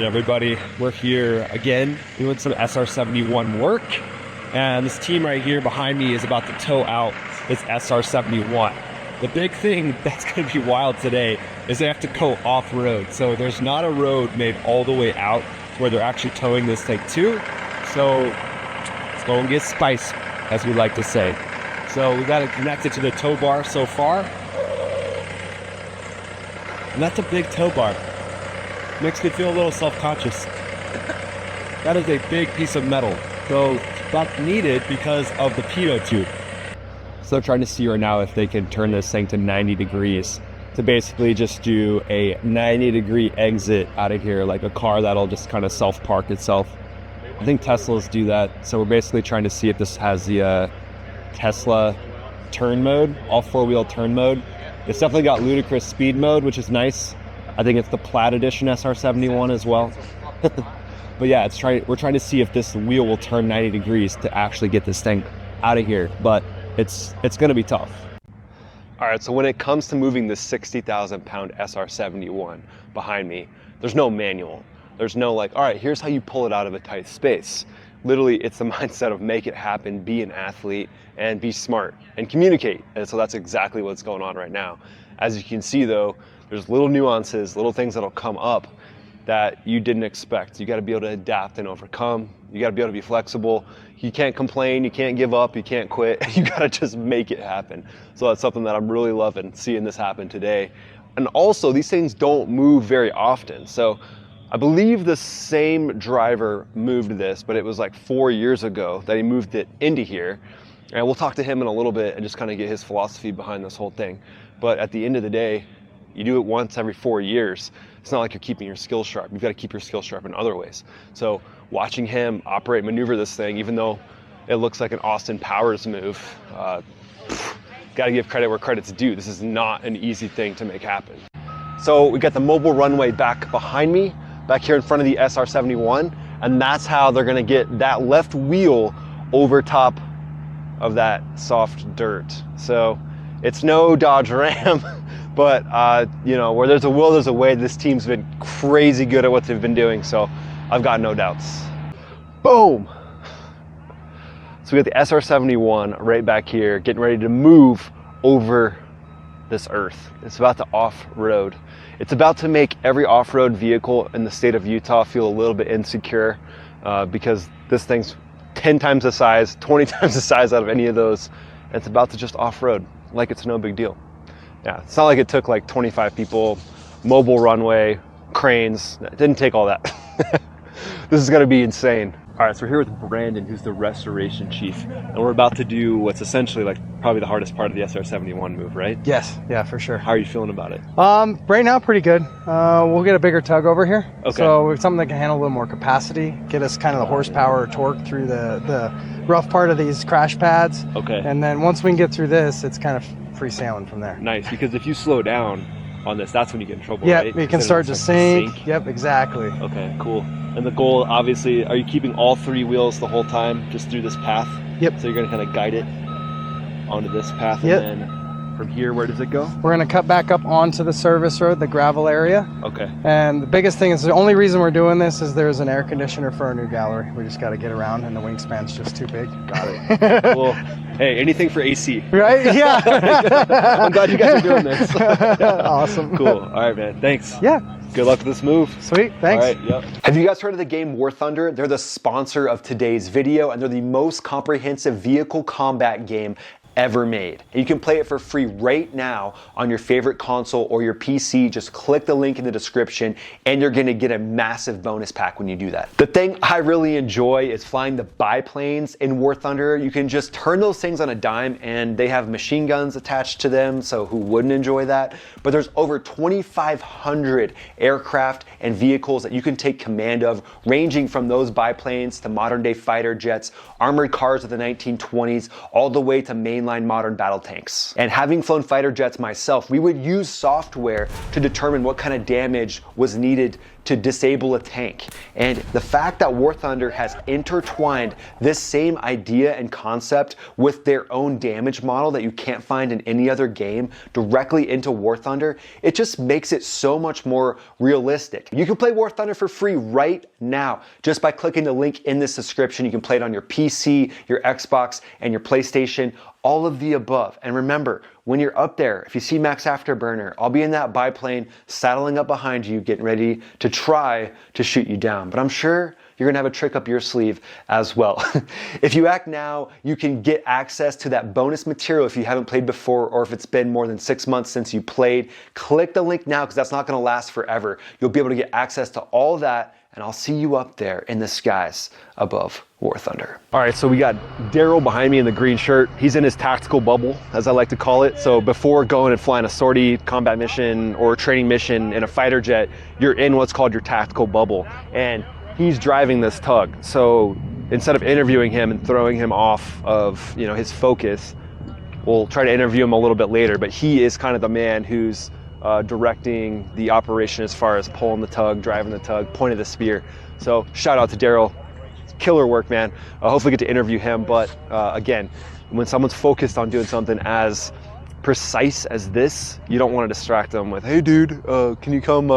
everybody? We're here again doing some SR-71 work, and this team right here behind me is about to tow out this SR-71. The big thing that's going to be wild today is they have to go off-road, so there's not a road made all the way out where they're actually towing this thing to, so let's go and get spicy, as we like to say. So we got it connected to the tow bar so far, and that's a big tow bar. Makes me feel a little self-conscious. That is a big piece of metal, so that's needed because of the pitot tube. So trying to see right now if they can turn this thing to 90 degrees to basically just do a 90-degree exit out of here, like a car that'll just kind of self-park itself. I think Teslas do that, so we're basically trying to see if this has the Tesla turn mode, all four-wheel turn mode. It's definitely got ludicrous speed mode, which is nice. I think it's the Plaid Edition SR-71 as well. But yeah, we're trying to see if this wheel will turn 90 degrees to actually get this thing out of here. But it's going to be tough. All right, so when it comes to moving this 60,000-pound SR-71 behind me, there's no manual. There's no like, all right, here's how you pull it out of a tight space. Literally, it's the mindset of make it happen, be an athlete, and be smart, and communicate. And so that's exactly what's going on right now. As you can see, though, there's little nuances, little things that'll come up that you didn't expect. You gotta be able to adapt and overcome. You gotta be able to be flexible. You can't complain, you can't give up, you can't quit. You gotta just make it happen. So that's something that I'm really loving, seeing this happen today. And also, these things don't move very often. So I believe the same driver moved this, but it was like 4 years ago that he moved it into here. And we'll talk to him in a little bit and just kind of get his philosophy behind this whole thing. But at the end of the day, you do it once every 4 years. It's not like you're keeping your skills sharp. You've got to keep your skills sharp in other ways. So watching him operate, maneuver this thing, even though it looks like an Austin Powers move, got to give credit where credit's due. This is not an easy thing to make happen. So we got the mobile runway back behind me, back here in front of the SR-71, and that's how they're going to get that left wheel over top of that soft dirt. So it's no Dodge Ram. But, you know, where there's a will, there's a way. This team's been crazy good at what they've been doing, so I've got no doubts. Boom! So we got the SR-71 right back here, getting ready to move over this earth. It's about to off-road. It's about to make every off-road vehicle in the state of Utah feel a little bit insecure because this thing's 10 times the size, 20 times the size out of any of those. And it's about to just off-road like it's no big deal. Yeah, it's not like it took like 25 people, mobile runway, cranes. It didn't take all that. This is gonna be insane. All right, so we're here with Brandon, who's the restoration chief, and we're about to do what's essentially like probably the hardest part of the SR-71 move, right? Yes, yeah, for sure. How are you feeling about it? Right now, pretty good. We'll get a bigger tug over here. Okay. So it's something that can handle a little more capacity, get us kind of the horsepower or torque through the rough part of these crash pads. Okay. And then once we can get through this, it's kind of free sailing from there. Nice, because if you slow down on this, that's when you get in trouble, yeah, right? You can start to sink. Yep, exactly. Okay, cool. And the goal, obviously, are you keeping all three wheels the whole time, just through this path? Yep. So you're gonna kind of guide it onto this path, yep. And then from here, where does it go? We're gonna cut back up onto the service road, the gravel area. Okay. And the biggest thing is the only reason we're doing this is there's an air conditioner for our new gallery. We just got to get around, and the wingspan's just too big. Got it. Well, hey, anything for AC. Right? Yeah. I'm glad you guys are doing this. Awesome. Cool. All right, man. Thanks. Yeah. Good luck with this move. Sweet. Thanks. All right. Yep. Have you guys heard of the game War Thunder? They're the sponsor of today's video, and they're the most comprehensive vehicle combat game ever made. And you can play it for free right now on your favorite console or your PC. Just click the link in the description and you're gonna get a massive bonus pack when you do that. The thing I really enjoy is flying the biplanes in War Thunder. You can just turn those things on a dime and they have machine guns attached to them, so who wouldn't enjoy that? But there's over 2,500 aircraft and vehicles that you can take command of, ranging from those biplanes to modern day fighter jets, armored cars of the 1920s, all the way to mainline modern battle tanks. And having flown fighter jets myself, we would use software to determine what kind of damage was needed to disable a tank. And the fact that War Thunder has intertwined this same idea and concept with their own damage model that you can't find in any other game directly into War Thunder, it just makes it so much more realistic. You can play War Thunder for free right now just by clicking the link in this description. You can play it on your PC, your Xbox, and your PlayStation, all of the above. And remember, when you're up there, if you see Max Afterburner, I'll be in that biplane saddling up behind you, getting ready to try to shoot you down. But I'm sure you're gonna have a trick up your sleeve as well. If you act now, you can get access to that bonus material if you haven't played before, or if it's been more than 6 months since you played. Click the link now, because that's not gonna last forever. You'll be able to get access to all that, and I'll see you up there in the skies above War Thunder. All right, so we got Daryl behind me in the green shirt. He's in his tactical bubble, as I like to call it. So before going and flying a sortie, combat mission, or training mission in a fighter jet, you're in what's called your tactical bubble. And he's driving this tug. So instead of interviewing him and throwing him off of, you know, his focus, we'll try to interview him a little bit later, but he is kind of the man who's directing the operation as far as pulling the tug, driving the tug, point of the spear. So shout out to Daryl. Killer work, man. Hopefully get to interview him. But again, when someone's focused on doing something as precise as this, you don't want to distract them with, hey dude, can you come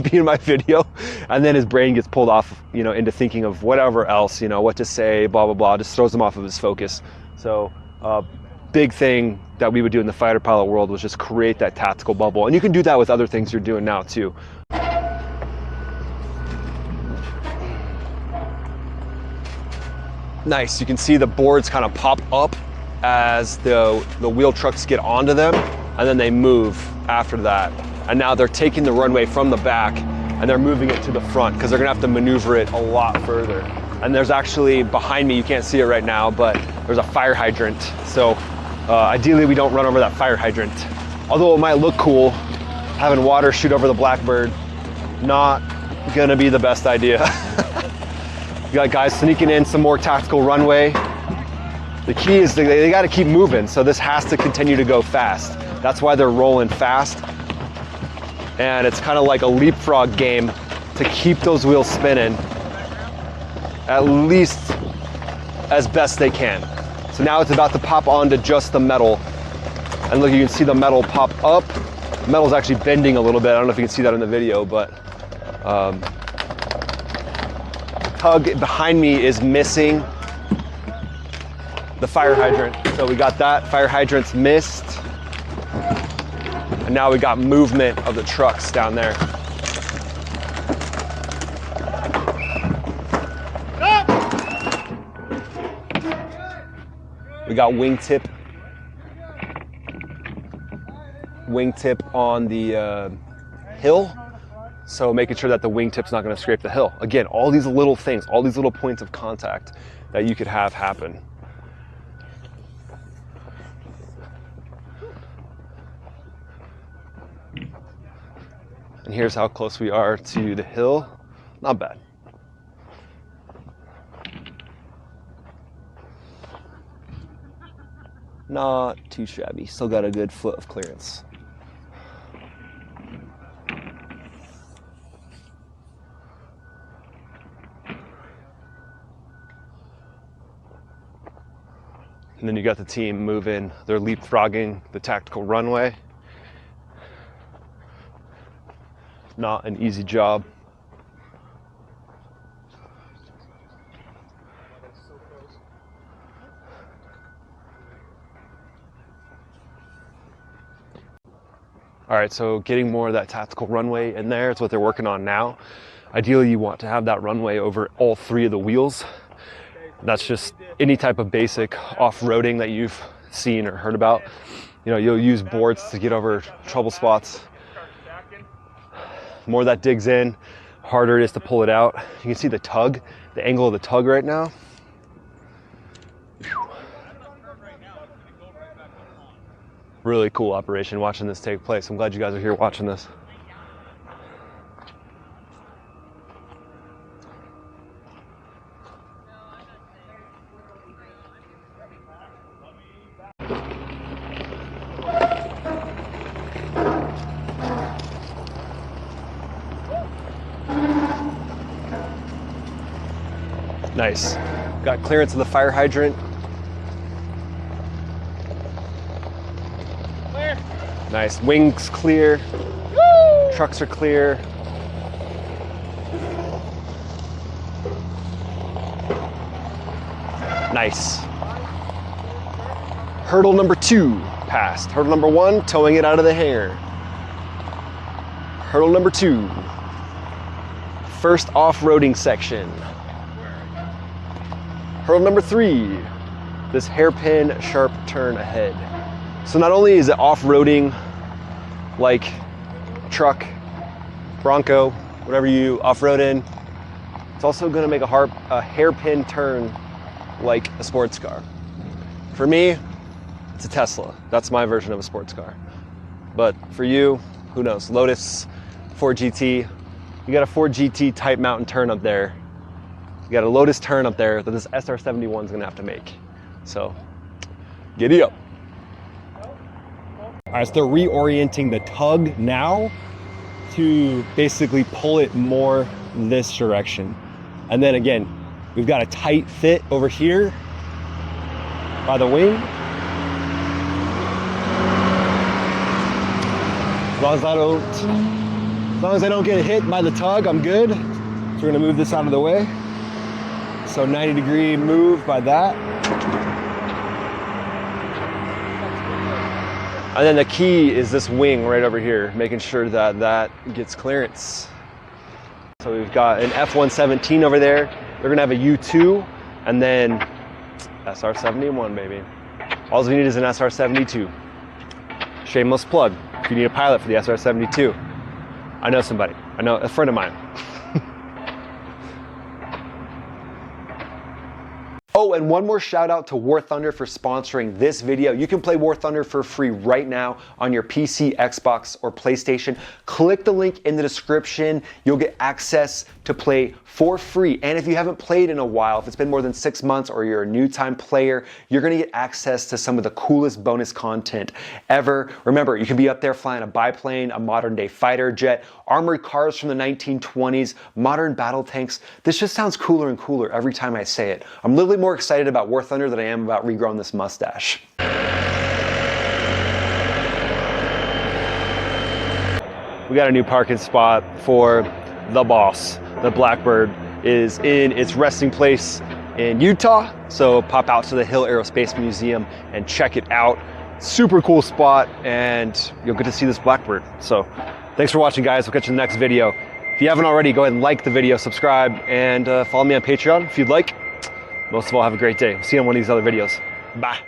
be in my video? And then his brain gets pulled off, you know, into thinking of whatever else, you know, what to say, blah, blah, blah, just throws him off of his focus. So big thing that we would do in the fighter pilot world was just create that tactical bubble. And you can do that with other things you're doing now too. Nice, you can see the boards kind of pop up as the wheel trucks get onto them, and then they move after that. And now they're taking the runway from the back and they're moving it to the front, because they're gonna have to maneuver it a lot further. And there's actually, behind me, you can't see it right now, but there's a fire hydrant. So ideally we don't run over that fire hydrant. Although it might look cool, having water shoot over the Blackbird, not gonna be the best idea. You got guys sneaking in some more tactical runway. The key is they got to keep moving, so this has to continue to go fast. That's why they're rolling fast. And it's kind of like a leapfrog game to keep those wheels spinning at least as best they can. So now it's about to pop onto just the metal. And look, you can see the metal pop up. The metal's actually bending a little bit. I don't know if you can see that in the video, but tug behind me is missing the fire hydrant. So we got that, fire hydrant's missed. And now we got movement of the trucks down there. We got wingtip on the hill. So making sure that the wingtip's not gonna scrape the hill. Again, all these little things, all these little points of contact that you could have happen. And here's how close we are to the hill. Not bad. Not too shabby. Still got a good foot of clearance. And then you got the team moving, they're leapfrogging the tactical runway. Not an easy job. All right, so getting more of that tactical runway in there is what they're working on now. Ideally, you want to have that runway over all three of the wheels. That's just any type of basic off-roading that you've seen or heard about. You know, you'll use boards to get over trouble spots. The more that digs in, harder it is to pull it out. You can see the tug, the angle of the tug right now. Whew. Really cool operation watching this take place. I'm glad you guys are here watching this. Nice. Got clearance of the fire hydrant. Clear. Nice. Wings clear. Woo! Trucks are clear. Nice. Hurdle number 2 passed. Hurdle number 1, towing it out of the hangar. Hurdle number 2. First off-roading section. Hurdle number 3, this hairpin sharp turn ahead. So not only is it off-roading like truck, Bronco, whatever you off-road in, it's also gonna make a hairpin turn like a sports car. For me, it's a Tesla. That's my version of a sports car. But for you, who knows? Lotus, Ford GT, you got a Ford GT type mountain turn up there. You got a Lotus turn up there that this SR-71 is gonna have to make. So, giddy up. All right, so they're reorienting the tug now to basically pull it more this direction. And then again, we've got a tight fit over here by the wing. As long as I don't get hit by the tug, I'm good. So we're gonna move this out of the way. So 90-degree move by that. And then the key is this wing right over here, making sure that that gets clearance. So we've got an F-117 over there. They're gonna have a U2 and then SR-71, baby. All we need is an SR-72. Shameless plug. If you need a pilot for the SR-72, I know somebody. I know a friend of mine. Oh, and one more shout out to War Thunder for sponsoring this video. You can play War Thunder for free right now on your PC, Xbox, or PlayStation. Click the link in the description. You'll get access to play for free. And if you haven't played in a while, if it's been more than 6 months or you're a new time player, you're gonna get access to some of the coolest bonus content ever. Remember, you can be up there flying a biplane, a modern day fighter jet, armored cars from the 1920s, modern battle tanks. This just sounds cooler and cooler every time I say it. I'm literally more excited about War Thunder than I am about regrowing this mustache. We got a new parking spot for the boss. The Blackbird is in its resting place in Utah. So pop out to the Hill Aerospace Museum and check it out. Super cool spot, and you'll get to see this Blackbird. So thanks for watching, guys. We'll catch you in the next video. If you haven't already, go ahead and like the video, subscribe, and follow me on Patreon if you'd like. Most of all, have a great day. See you on one of these other videos. Bye.